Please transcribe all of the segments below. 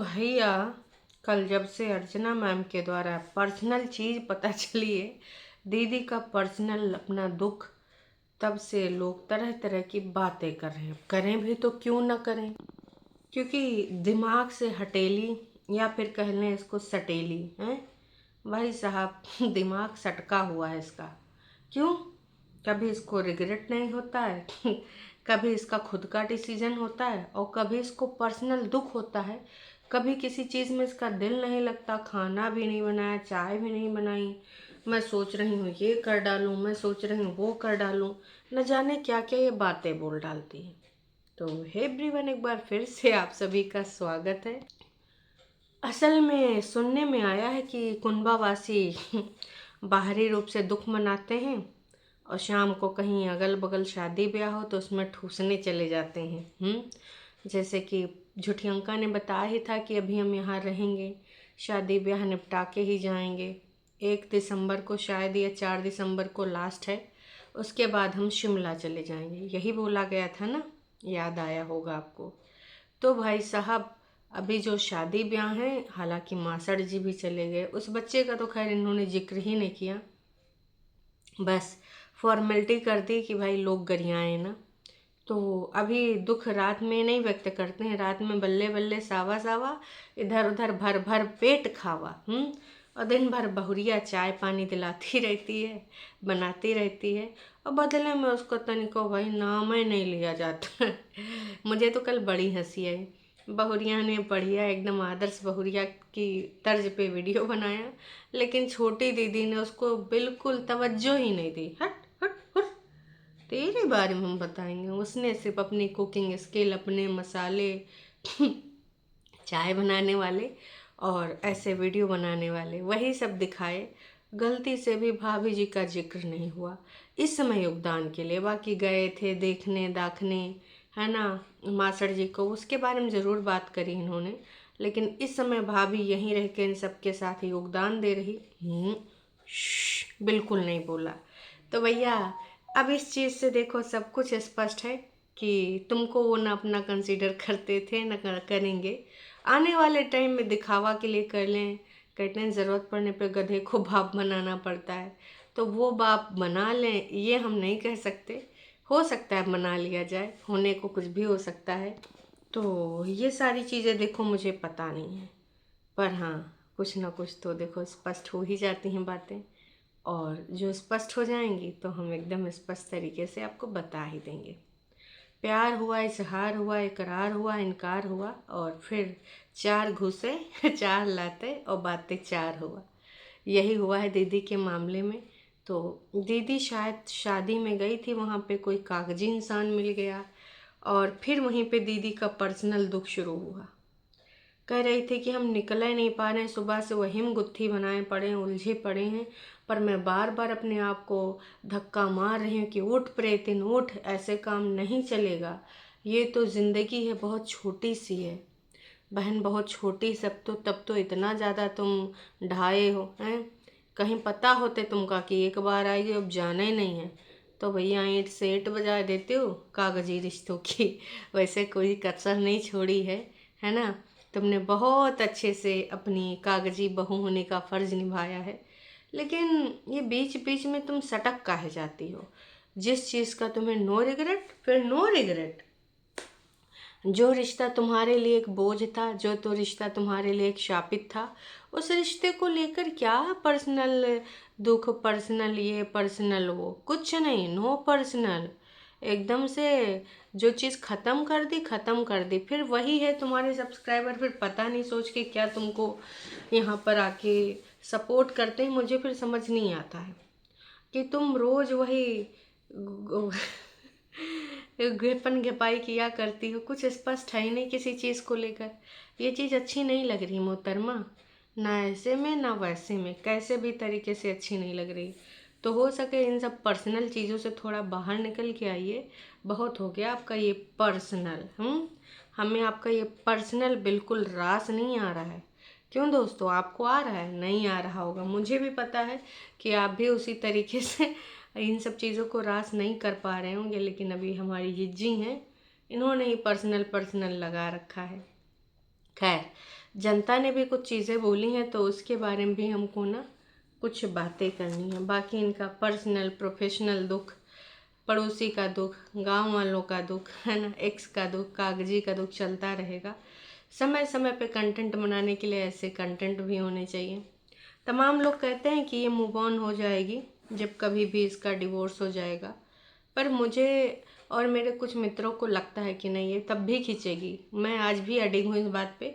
भैया, कल जब से अर्चना मैम के द्वारा पर्सनल चीज़ पता चली है, दीदी का पर्सनल अपना दुख, तब से लोग तरह तरह की बातें कर रहे हैं। करें भी तो क्यों ना करें, क्योंकि दिमाग से हटेली या फिर कह लें इसको सटेली हैं भाई साहब। दिमाग सटका हुआ है इसका। क्यों? कभी इसको रिग्रेट नहीं होता है कभी इसका खुद का डिसीजन होता है और कभी इसको पर्सनल दुख होता है। कभी किसी चीज़ में इसका दिल नहीं लगता, खाना भी नहीं बनाया, चाय भी नहीं बनाई, मैं सोच रही हूँ ये कर डालूँ, मैं सोच रही हूँ वो कर डालूँ, न जाने क्या क्या ये बातें बोल डालती है। तो हे एवरीवन, एक बार फिर से आप सभी का स्वागत है। असल में सुनने में आया है कि कुंभावासी बाहरी रूप से दुख मनाते हैं और शाम को कहीं अगल बगल शादी ब्याह हो तो उसमें ठूसने चले जाते हैं। जैसे कि झुठियंका ने बताया ही था कि अभी हम यहाँ रहेंगे, शादी ब्याह निपटा के ही जाएंगे। 1 दिसंबर को शायद या 4 दिसंबर को लास्ट है, उसके बाद हम शिमला चले जाएंगे, यही बोला गया था ना, याद आया होगा आपको। तो भाई साहब, अभी जो शादी ब्याह है, हालांकि मासड़ जी भी चले गए, उस बच्चे का तो खैर इन्होंने जिक्र ही नहीं किया, बस फॉर्मेलिटी कर दी कि भाई लोग गरियाएं ना। तो अभी दुख रात में नहीं व्यक्त करते हैं, रात में बल्ले बल्ले सावा सावा, इधर उधर भर भर पेट खावा। और दिन भर बहुरिया चाय पानी दिलाती रहती है, बनाती रहती है, और बदले में उसको तनिको भाई नाम ही नहीं लिया जाता मुझे तो कल बड़ी हंसी आई। बहुरिया ने बढ़िया एकदम आदर्श बहुरिया की तर्ज पे वीडियो बनाया, लेकिन छोटी दीदी ने उसको बिल्कुल तवज्जो ही नहीं दी। हट हट हट, तेरे बारे में हम बताएंगे। उसने सिर्फ अपनी कुकिंग स्किल, अपने मसाले चाय बनाने वाले और ऐसे वीडियो बनाने वाले वही सब दिखाए। गलती से भी भाभी जी का जिक्र नहीं हुआ इस समय योगदान के लिए। बाकी गए थे देखने दाखने, है ना, मासड़ जी को, उसके बारे में ज़रूर बात करी इन्होंने, लेकिन इस समय भाभी यहीं रह के इन सबके साथ योगदान दे रही। बिल्कुल नहीं बोला। तो भैया, अब इस चीज़ से देखो सब कुछ स्पष्ट है कि तुमको वो ना अपना कंसीडर करते थे ना करेंगे। आने वाले टाइम में दिखावा के लिए कर लें, कहते हैं ज़रूरत पड़ने पे गधे को बाप बनाना पड़ता है, तो वो बाप बना लें, ये हम नहीं कह सकते। हो सकता है बना लिया जाए, होने को कुछ भी हो सकता है। तो ये सारी चीज़ें देखो मुझे पता नहीं है, पर हाँ, कुछ ना कुछ तो देखो स्पष्ट हो ही जाती हैं बातें, और जो स्पष्ट हो जाएंगी तो हम एकदम स्पष्ट तरीके से आपको बता ही देंगे। प्यार हुआ, इजहार हुआ, इकरार हुआ, इनकार हुआ, और फिर 4 घुसे 4 लाते और बातें 4 हुआ। यही हुआ है दीदी के मामले में। तो दीदी शायद शादी में गई थी, वहाँ पे कोई कागजी इंसान मिल गया, और फिर वहीं पे दीदी का पर्सनल दुख शुरू हुआ। कह रही थी कि हम निकल ही नहीं पा रहे हैं, सुबह से वही हम गुत्थी बनाए पड़े हैं, उलझे पड़े हैं, पर मैं बार बार अपने आप को धक्का मार रही हूँ कि उठ प्रेतिन उठ, ऐसे काम नहीं चलेगा, ये तो ज़िंदगी है, बहुत छोटी सी है बहन, बहुत छोटी। सब तो तब तो इतना ज़्यादा तुम ढाए हो हैं, कहीं पता होते तुमका कि एक बार आएगी अब जाना ही नहीं है, तो भैया ईंट से ईंट बजा देते हो कागजी रिश्तों की। वैसे कोई कसर नहीं छोड़ी है ना। तुमने बहुत अच्छे से अपनी कागजी बहू होने का फ़र्ज़ निभाया है, लेकिन ये बीच बीच में तुम सटक काहे जाती हो। जिस चीज़ का तुम्हें नो रिग्रेट, फिर नो रिग्रेट। जो रिश्ता तुम्हारे लिए एक बोझ था, जो तो रिश्ता तुम्हारे लिए एक शापित था, उस रिश्ते को लेकर क्या पर्सनल दुख, पर्सनल ये पर्सनल वो, कुछ नहीं, नो पर्सनल। एकदम से जो चीज़ ख़त्म कर दी ख़त्म कर दी। फिर वही है तुम्हारे सब्सक्राइबर, फिर पता नहीं सोच के क्या तुमको यहाँ पर आके सपोर्ट करते हैं। मुझे फिर समझ नहीं आता है कि तुम रोज़ वही घेपन घेपाई किया करती हो, कुछ स्पष्ट है ही नहीं किसी चीज़ को लेकर। ये चीज़ अच्छी नहीं लग रही मोहतरमा, ना ऐसे में ना वैसे में, कैसे भी तरीके से अच्छी नहीं लग रही। तो हो सके इन सब पर्सनल चीज़ों से थोड़ा बाहर निकल के आइए। बहुत हो गया आपका ये पर्सनल। हमें आपका ये पर्सनल बिल्कुल रास नहीं आ रहा है। क्यों दोस्तों, आपको आ रहा है? नहीं आ रहा होगा, मुझे भी पता है कि आप भी उसी तरीके से इन सब चीज़ों को रास नहीं कर पा रहे होंगे, लेकिन अभी हमारी जिज्जी हैं, इन्होंने ही पर्सनल पर्सनल लगा रखा है। खैर, जनता ने भी कुछ चीज़ें बोली हैं तो उसके बारे में भी हमको ना कुछ बातें करनी है। बाकी इनका पर्सनल प्रोफेशनल दुख, पड़ोसी का दुख, गांव वालों का दुख है ना, एक्स का दुख, कागजी का दुख चलता रहेगा। समय समय पे कंटेंट बनाने के लिए ऐसे कंटेंट भी होने चाहिए। तमाम लोग कहते हैं कि ये मूव ऑन हो जाएगी जब कभी भी इसका डिवोर्स हो जाएगा, पर मुझे और मेरे कुछ मित्रों को लगता है कि नहीं, ये तब भी खींचेगी। मैं आज भी अडिग हूँ इस बात पे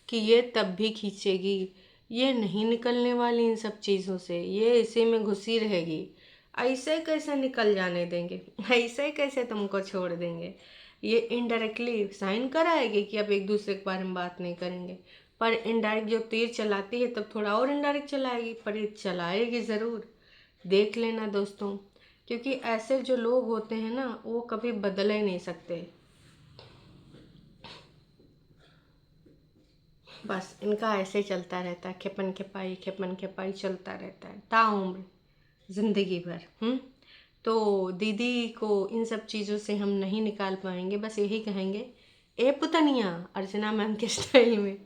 कि ये तब भी खींचेगी, ये नहीं निकलने वाली इन सब चीज़ों से, ये इसी में घुसी रहेगी। ऐसे कैसे निकल जाने देंगे, ऐसे कैसे तुमको छोड़ देंगे। ये इनडायरेक्टली साइन कराएगी कि अब एक दूसरे के बारे में बात नहीं करेंगे, पर इनडायरेक्ट जो तीर चलाती है तब थोड़ा और इनडायरेक्ट चलाएगी, पर ये चलाएगी ज़रूर। देख लेना दोस्तों, क्योंकि ऐसे जो लोग होते हैं ना वो कभी बदल ही नहीं सकते। बस इनका ऐसे चलता रहता है, खेपन खेपाई चलता रहता है ताउम्र ज़िंदगी भर। तो दीदी को इन सब चीज़ों से हम नहीं निकाल पाएंगे। बस यही कहेंगे, ए पुतनिया, अर्चना मैम के स्टाइल में,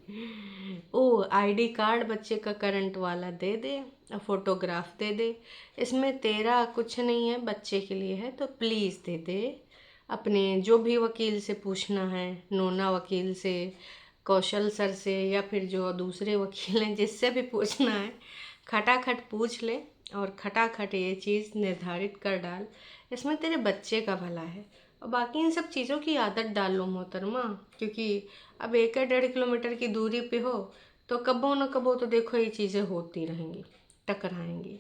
ओ आईडी कार्ड बच्चे का करंट वाला दे दे और फोटोग्राफ दे दे, इसमें तेरा कुछ नहीं है, बच्चे के लिए है, तो प्लीज़ दे दे। अपने जो भी वकील से पूछना है, नोना वकील से, कौशल सर से, या फिर जो दूसरे वकील हैं जिससे भी पूछना है, खटाखट पूछ ले और खटाखट ये चीज़ निर्धारित कर डाल, इसमें तेरे बच्चे का भला है। और बाकी इन सब चीज़ों की आदत डाल लो मोहतरमा, क्योंकि अब 1-1.5 किलोमीटर की दूरी पे हो तो कबो न कबो तो देखो ये चीज़ें होती रहेंगी, टकराएंगी।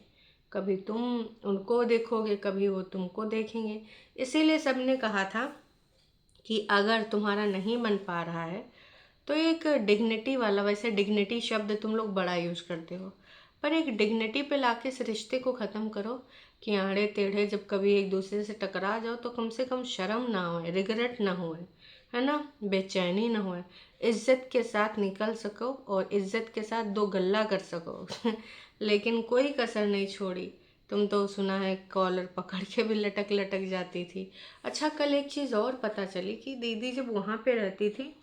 कभी तुम उनको देखोगे, कभी वो तुमको देखेंगे। इसीलिए सबने कहा था कि अगर तुम्हारा नहीं बन पा रहा है तो एक डिग्निटी वाला, वैसे डिग्निटी शब्द तुम लोग बड़ा यूज करते हो, पर एक डिग्निटी पे लाके इस रिश्ते को ख़त्म करो कि आड़े टेढ़े जब कभी एक दूसरे से टकरा जाओ तो कम से कम शर्म ना होए, रिग्रेट ना होए, है ना, बेचैनी ना होए, इज्जत के साथ निकल सको और इज्जत के साथ दो गल्ला कर सको। लेकिन कोई कसर नहीं छोड़ी। तुम तो सुना है कॉलर पकड़ के भी लटक लटक जाती थी। अच्छा, कल एक चीज़ और पता चली कि दीदी जब वहाँ पे रहती थी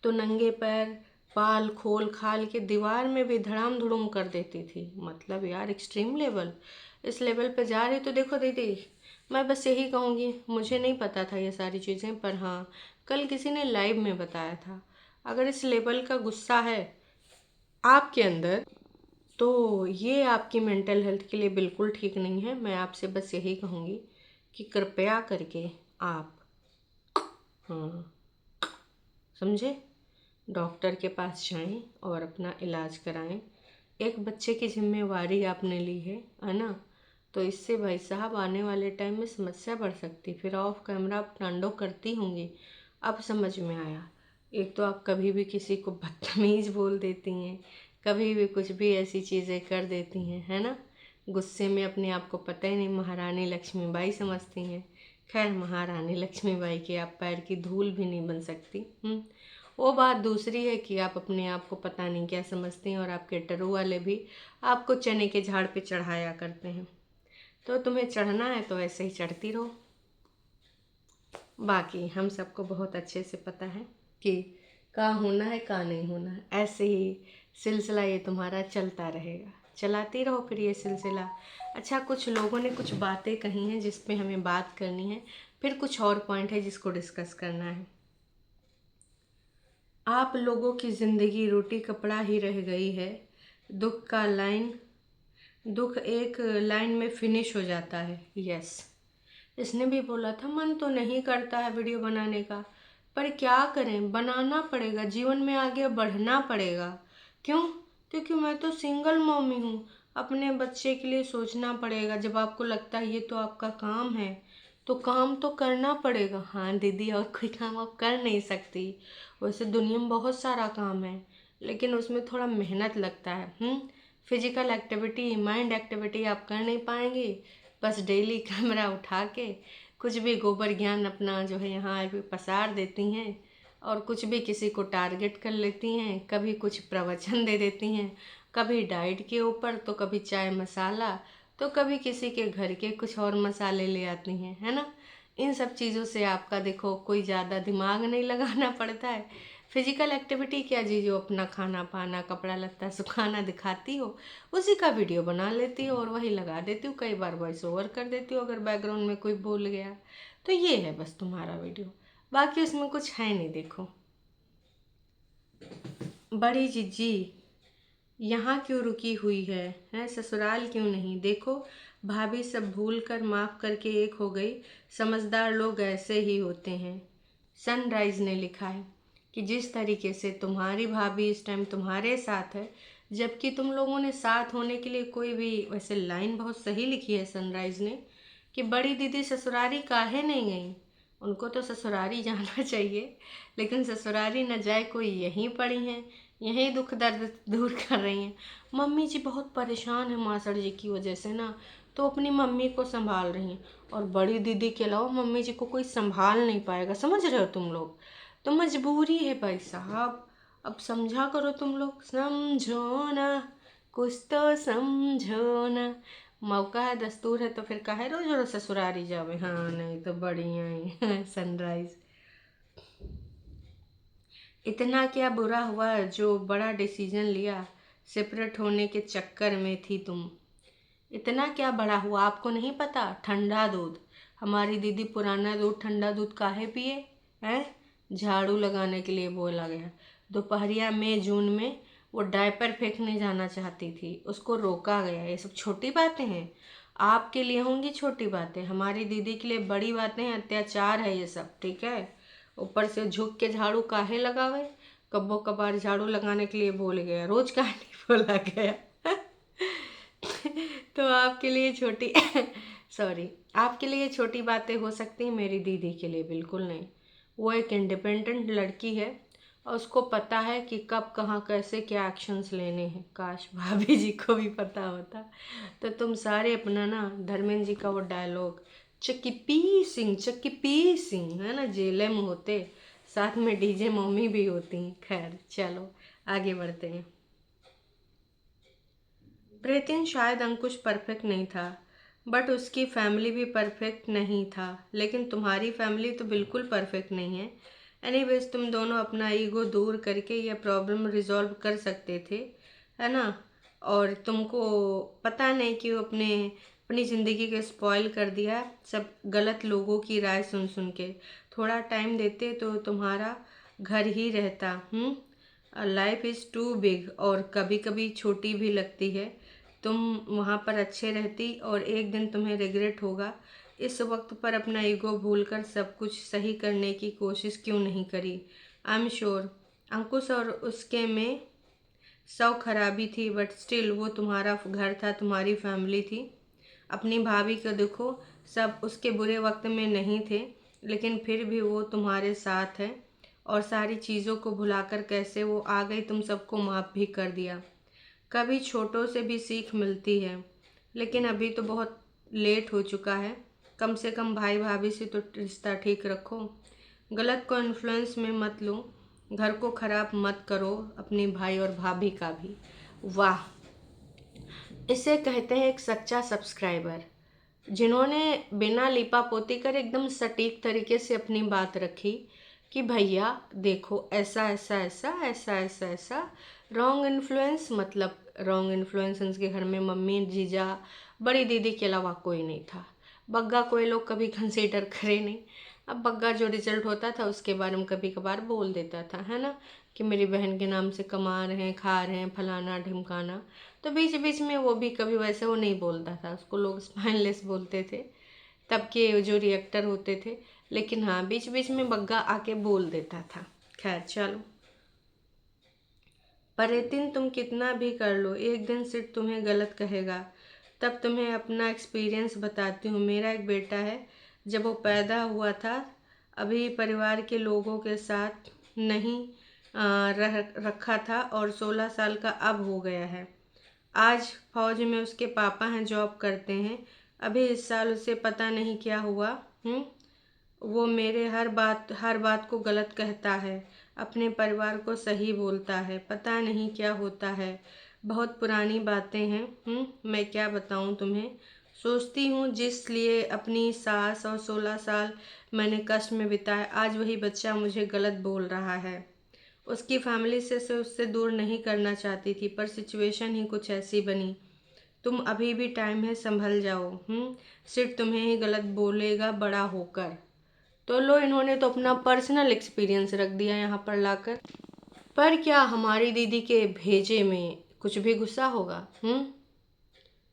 तो नंगे पैर बाल खोल खाल के दीवार में भी धड़ाम धुड़ुम कर देती थी। मतलब यार एक्सट्रीम लेवल, इस लेवल पे जा रही। तो देखो दीदी, मैं बस यही कहूँगी, मुझे नहीं पता था ये सारी चीज़ें, पर हाँ कल किसी ने लाइव में बताया था। अगर इस लेवल का गुस्सा है आपके अंदर तो ये आपकी मेंटल हेल्थ के लिए बिल्कुल ठीक नहीं है। मैं आपसे बस यही कहूँगी कि कृपया करके आप, हाँ, समझे, डॉक्टर के पास जाएं और अपना इलाज कराएं। एक बच्चे की जिम्मेवारी आपने ली है ना, तो इससे भाई साहब आने वाले टाइम में समस्या बढ़ सकती। फिर ऑफ कैमरा आप तांडव करती होंगी। अब समझ में आया, एक तो आप कभी भी किसी को बदतमीज बोल देती हैं, कभी भी कुछ भी ऐसी चीज़ें कर देती हैं, है ना, गुस्से में अपने आप को पता ही नहीं महारानी लक्ष्मीबाई समझती हैं। खैर, महारानी लक्ष्मीबाई के आप पैर की धूल भी नहीं बन सकती। वो बात दूसरी है कि आप अपने आप को पता नहीं क्या समझती हैं और आपके टरू वाले भी आपको चने के झाड़ पे चढ़ाया करते हैं। तो तुम्हें चढ़ना है तो ऐसे ही चढ़ती रहो। बाकी हम सबको बहुत अच्छे से पता है कि का होना है का नहीं होना है। ऐसे ही सिलसिला ये तुम्हारा चलता रहेगा, चलाती रहो फिर ये सिलसिला। अच्छा, कुछ लोगों ने कुछ बातें कही हैं जिस पे हमें बात करनी है, फिर कुछ और पॉइंट है जिसको डिस्कस करना है। आप लोगों की ज़िंदगी रोटी कपड़ा ही रह गई है। दुख एक लाइन में फिनिश हो जाता है। यस, इसने भी बोला था मन तो नहीं करता है वीडियो बनाने का, पर क्या करें, बनाना पड़ेगा, जीवन में आगे बढ़ना पड़ेगा। क्यों? क्योंकि मैं तो सिंगल मॉमी हूँ, अपने बच्चे के लिए सोचना पड़ेगा। जब आपको लगता है ये तो आपका काम है तो काम तो करना पड़ेगा। हाँ दीदी, और कोई काम आप कर नहीं सकती। वैसे दुनिया में बहुत सारा काम है, लेकिन उसमें थोड़ा मेहनत लगता है। फिजिकल एक्टिविटी, माइंड एक्टिविटी आप कर नहीं पाएंगी। बस डेली कैमरा उठा के कुछ भी गोबर ज्ञान अपना जो है यहाँ पे पसार देती हैं और कुछ भी किसी को टारगेट कर लेती हैं। कभी कुछ प्रवचन दे देती हैं, कभी डाइट के ऊपर, तो कभी चाय मसाला, तो कभी किसी के घर के कुछ और मसाले ले आती हैं, है ना। इन सब चीज़ों से आपका देखो कोई ज़्यादा दिमाग नहीं लगाना पड़ता है। फिजिकल एक्टिविटी क्या जी, जो अपना खाना पाना कपड़ा लत्ता सुखाना दिखाती हो उसी का वीडियो बना लेती हो और वही लगा देती हूँ। कई बार वॉइस ओवर कर देती हूँ अगर बैकग्राउंड में कोई बोल गया तो। ये है बस तुम्हारा वीडियो, बाकी उसमें कुछ है नहीं। देखो बड़ी जीजी यहाँ क्यों रुकी हुई है ससुराल क्यों नहीं? देखो भाभी सब भूल कर माफ़ करके एक हो गई। समझदार लोग ऐसे ही होते हैं। सनराइज ने लिखा है कि जिस तरीके से तुम्हारी भाभी इस टाइम तुम्हारे साथ है, जबकि तुम लोगों ने साथ होने के लिए कोई भी, वैसे लाइन बहुत सही लिखी है सनराइज ने कि बड़ी दीदी ससुरारी काहे नहीं गई? उनको तो ससुरारी जाना चाहिए, लेकिन ससुरारी न जाए कोई यहीं पड़ी हैं, यही दुख दर्द दूर कर रही हैं। मम्मी जी बहुत परेशान है मासड़ जी की वजह से ना, तो अपनी मम्मी को संभाल रही हैं। और बड़ी दीदी के अलावा मम्मी जी को कोई संभाल नहीं पाएगा, समझ रहे हो तुम लोग? तो मजबूरी है भाई साहब, अब समझा करो तुम लोग, समझो ना, कुछ तो समझो ना। मौका है, दस्तूर है, तो फिर काहे रोज रोज ससुरारी जावे? हाँ नहीं तो बढ़िया ही सनराइज। इतना क्या बुरा हुआ जो बड़ा डिसीजन लिया? सेपरेट होने के चक्कर में थी तुम। इतना क्या बड़ा हुआ, आपको नहीं पता? ठंडा दूध, हमारी दीदी पुराना दूध ठंडा दूध काहे पिए हैं? झाड़ू लगाने के लिए बोला गया। दोपहरिया में जून में वो डायपर फेंकने जाना चाहती थी, उसको रोका गया। ये सब छोटी बातें हैं, आपके लिए होंगी छोटी बातें, हमारी दीदी के लिए बड़ी बातें हैं, अत्याचार है ये सब, ठीक है? ऊपर से झुक के झाड़ू काहे लगावे? कब्बो कबार झाड़ू लगाने के लिए बोल गया, रोज काहे नहीं बोला गया? तो आपके लिए छोटी सॉरी, आपके लिए छोटी बातें हो सकती हैं, मेरी दीदी के लिए बिल्कुल नहीं। वो एक इंडिपेंडेंट लड़की है और उसको पता है कि कब कहाँ कैसे क्या एक्शंस लेने हैं। काश भाभी जी को भी पता होता। तो तुम सारे अपना ना धर्मेंद्र जी का वो डायलॉग चक्की पी सिंह है ना, जेले में होते, साथ में डीजे मम्मी भी होती। खैर चलो आगे बढ़ते हैं। प्रेतिन शायद अंकुश परफेक्ट नहीं था, बट उसकी फैमिली भी परफेक्ट नहीं था, लेकिन तुम्हारी फैमिली तो बिल्कुल परफेक्ट नहीं है। एनीवेज तुम दोनों अपना ईगो दूर करके यह प्रॉब्लम रिजॉल्व कर सकते थे, है ना? और तुमको पता नहीं कि वो अपनी ज़िंदगी को स्पॉइल कर दिया सब गलत लोगों की राय सुन सुन के। थोड़ा टाइम देते तो तुम्हारा घर ही रहता। लाइफ इज़ टू बिग और कभी कभी छोटी भी लगती है। तुम वहाँ पर अच्छे रहती और एक दिन तुम्हें रिग्रेट होगा। इस वक्त पर अपना ईगो भूलकर सब कुछ सही करने की कोशिश क्यों नहीं करी? आई एम श्योर अंकुश और उसके में 100 खराबी थी, बट स्टिल वो तुम्हारा घर था, तुम्हारी फैमिली थी। अपनी भाभी को देखो, सब उसके बुरे वक्त में नहीं थे, लेकिन फिर भी वो तुम्हारे साथ है। और सारी चीज़ों को भुलाकर कैसे वो आ गई, तुम सबको माफ़ भी कर दिया। कभी छोटों से भी सीख मिलती है, लेकिन अभी तो बहुत लेट हो चुका है। कम से कम भाई भाभी से तो रिश्ता ठीक रखो, गलत को इन्फ्लुएंस में मत लो, घर को ख़राब मत करो, अपने भाई और भाभी का भी। वाह, इसे कहते हैं एक सच्चा सब्सक्राइबर, जिन्होंने बिना लिपापोती कर एकदम सटीक तरीके से अपनी बात रखी कि भैया देखो ऐसा ऐसा ऐसा ऐसा ऐसा ऐसा। रॉन्ग इन्फ्लुएंस मतलब रॉन्ग इन्फ्लुएंस, उनके घर में मम्मी जीजा बड़ी दीदी के अलावा कोई नहीं था। बग्गा को ये लोग कभी कंसीडर करे नहीं। अब बग्गा जो रिजल्ट होता था उसके बारे में कभी कभार बोल देता था, है ना, कि मेरी बहन के नाम से कमा रहे हैं, खा रहे हैं, फलाना ढिमकाना। तो बीच बीच में वो भी कभी वैसे वो नहीं बोलता था, उसको लोग स्पाइनलेस बोलते थे तब के जो रिएक्टर होते थे। लेकिन हाँ, बीच बीच में बग्गा आके बोल देता था। खैर चलो, परेतिन तुम कितना भी कर लो, एक दिन सिर्फ तुम्हें गलत कहेगा। तब तुम्हें अपना एक्सपीरियंस बताती हूँ। मेरा एक बेटा है, जब वो पैदा हुआ था अभी परिवार के लोगों के साथ नहीं रह रखा था और 16 साल का अब हो गया है। आज फौज में उसके पापा हैं, जॉब करते हैं। अभी इस साल उसे पता नहीं क्या हुआ। वो मेरे हर बात को गलत कहता है, अपने परिवार को सही बोलता है, पता नहीं क्या होता है। बहुत पुरानी बातें हैं। मैं क्या बताऊं तुम्हें। सोचती हूँ जिस लिए अपनी सास और 16 साल मैंने कष्ट में बिताए, आज वही बच्चा मुझे गलत बोल रहा है। उसकी फैमिली से उससे दूर नहीं करना चाहती थी, पर सिचुएशन ही कुछ ऐसी बनी। तुम अभी भी टाइम है, संभल जाओ। सिर्फ तुम्हें ही गलत बोलेगा बड़ा होकर। तो लो, इन्होंने तो अपना पर्सनल एक्सपीरियंस रख दिया यहाँ पर लाकर। पर क्या हमारी दीदी के भेजे में कुछ भी गुस्सा होगा?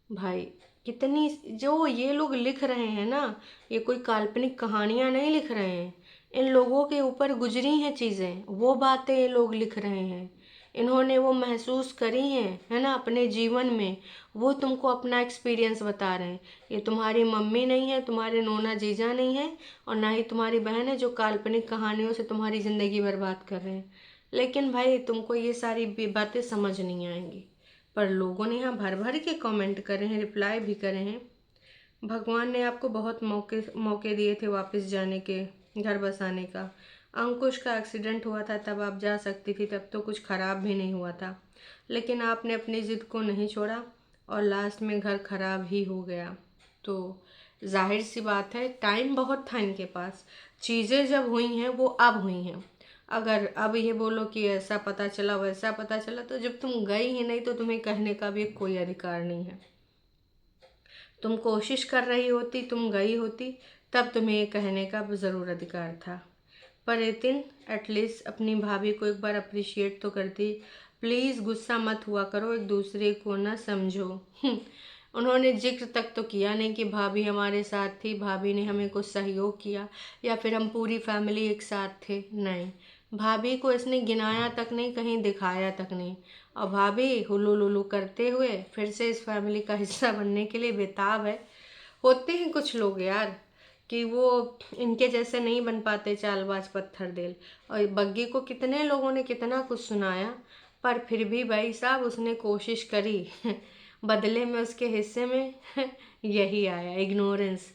भाई, कितनी जो ये लोग लिख रहे हैं ना, ये कोई काल्पनिक कहानियां नहीं लिख रहे हैं। इन लोगों के ऊपर गुजरी हैं चीज़ें, वो बातें ये लोग लिख रहे हैं। इन्होंने वो महसूस करी हैं, है ना, अपने जीवन में। वो तुमको अपना एक्सपीरियंस बता रहे हैं। ये तुम्हारी मम्मी नहीं है, तुम्हारे नोना जीजा नहीं है, और ना ही तुम्हारी बहन है जो काल्पनिक कहानियों से तुम्हारी ज़िंदगी बर्बाद कर रहे हैं। लेकिन भाई, तुमको ये सारी बातें समझ नहीं आएंगी। पर लोगों ने यहाँ भर भर के कमेंट करे हैं, रिप्लाई भी करे हैं। भगवान ने आपको बहुत मौके मौके दिए थे वापस जाने के, घर बसाने का। अंकुश का एक्सीडेंट हुआ था तब आप जा सकती थी, तब तो कुछ खराब भी नहीं हुआ था। लेकिन आपने अपनी ज़िद को नहीं छोड़ा और लास्ट में घर खराब ही हो गया। तो जाहिर सी बात है, टाइम बहुत था इनके पास। चीज़ें जब हुई हैं वो अब हुई हैं। अगर अब ये बोलो कि ऐसा पता चला वैसा पता चला, तो जब तुम गई ही नहीं तो तुम्हें कहने का भी कोई अधिकार नहीं है। तुम कोशिश कर रही होती, तुम गई होती, तब तुम्हें ये कहने का ज़रूर अधिकार था। पर नितिन, एटलीस्ट अपनी भाभी को एक बार अप्रिशिएट तो करती। प्लीज़ गुस्सा मत हुआ करो, एक दूसरे को ना समझो। उन्होंने जिक्र तक तो किया नहीं कि भाभी हमारे साथ थी, भाभी ने हमें कुछ सहयोग किया, या फिर हम पूरी फैमिली एक साथ थे। नहीं, भाभी को इसने गिनाया तक नहीं, कहीं दिखाया तक नहीं। और भाभी हुलू लुलू करते हुए फिर से इस फैमिली का हिस्सा बनने के लिए बेताब है। होते हैं कुछ लोग यार, कि वो इनके जैसे नहीं बन पाते, चालबाज पत्थर दिल। और बग्गी को कितने लोगों ने कितना कुछ सुनाया, पर फिर भी भाई साहब उसने कोशिश करी। बदले में उसके हिस्से में यही आया, इग्नोरेंस,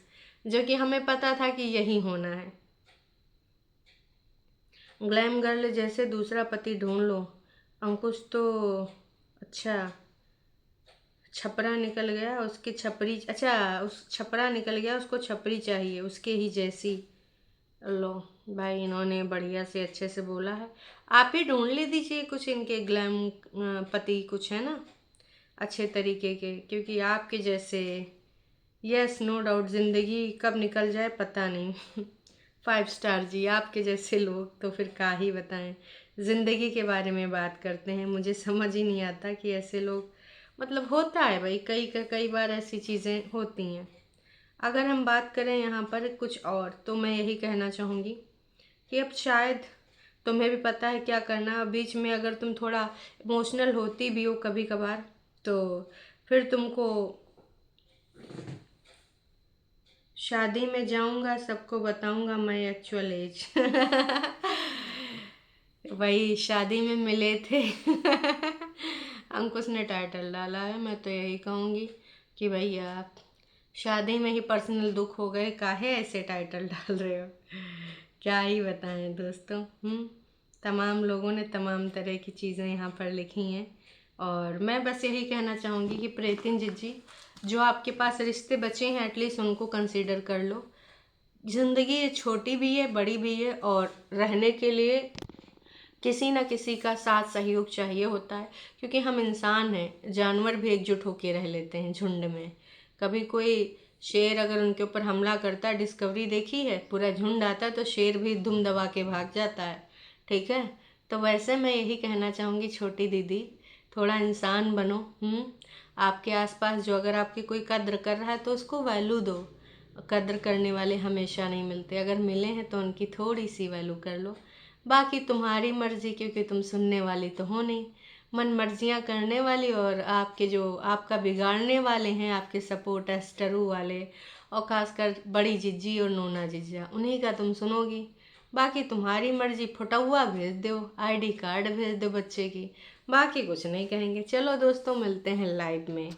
जो कि हमें पता था कि यही होना है। ग्लैम गर्ल जैसे दूसरा पति ढूंढ लो। अंकुश तो अच्छा छपरा निकल गया, उसकी छपरी, अच्छा उस छपरा निकल गया, उसको छपरी चाहिए उसके ही जैसी। लो भाई, इन्होंने बढ़िया से अच्छे से बोला है। आप ही ढूंढ ले दीजिए कुछ इनके ग्लैम पति, कुछ है ना अच्छे तरीके के, क्योंकि आपके जैसे, यस नो डाउट, ज़िंदगी कब निकल जाए पता नहीं। 5 स्टार जी, आपके जैसे लोग तो फिर क्या ही बताएं। ज़िंदगी के बारे में बात करते हैं, मुझे समझ ही नहीं आता कि ऐसे लोग, मतलब होता है भाई, कई बार ऐसी चीज़ें होती हैं। अगर हम बात करें यहाँ पर कुछ और, तो मैं यही कहना चाहूँगी कि अब शायद तुम्हें भी पता है क्या करना। बीच में अगर तुम थोड़ा इमोशनल होती भी हो कभी कभार, तो फिर तुमको शादी में जाऊंगा, सबको बताऊंगा मैं एक्चुअल एज। वही शादी में मिले थे। अंकुश ने टाइटल डाला है, मैं तो यही कहूँगी कि भैया शादी में ही पर्सनल दुख हो गए, काहे ऐसे टाइटल डाल रहे हो। क्या ही बताएं दोस्तों। तमाम लोगों ने तमाम तरह की चीज़ें यहाँ पर लिखी हैं, और मैं बस यही कहना चाहूँगी कि प्रेतिन जी, जो आपके पास रिश्ते बचे हैं एटलीस्ट उनको कंसीडर कर लो। ज़िंदगी छोटी भी है, बड़ी भी है, और रहने के लिए किसी ना किसी का साथ सहयोग चाहिए होता है, क्योंकि हम इंसान हैं, जानवर भी एकजुट होकर रह लेते हैं झुंड में। कभी कोई शेर अगर उनके ऊपर हमला करता है, डिस्कवरी देखी है, पूरा झुंड आता है तो शेर भी दुम दबा के भाग जाता है, ठीक है। तो वैसे मैं यही कहना चाहूँगी छोटी दीदी, थोड़ा इंसान बनो। आपके आसपास जो अगर आपकी कोई कद्र कर रहा है तो उसको वैल्यू दो। कद्र करने वाले हमेशा नहीं मिलते, अगर मिले हैं तो उनकी थोड़ी सी वैल्यू कर लो। बाकी तुम्हारी मर्जी, क्योंकि तुम सुनने वाली तो हो नहीं। मन मर्जियाँ करने वाली, और आपके जो आपका बिगाड़ने वाले हैं, आपके सपोर्टर्स टरू वाले, और खासकर बड़ी जिज्जी और नोना जिज्जा, उन्हीं का तुम सुनोगी। बाकी तुम्हारी मर्जी, फुटौआ भेज दो, आईडी कार्ड भेज दो बच्चे की, बाकी कुछ नहीं कहेंगे। चलो दोस्तों, मिलते हैं लाइव में।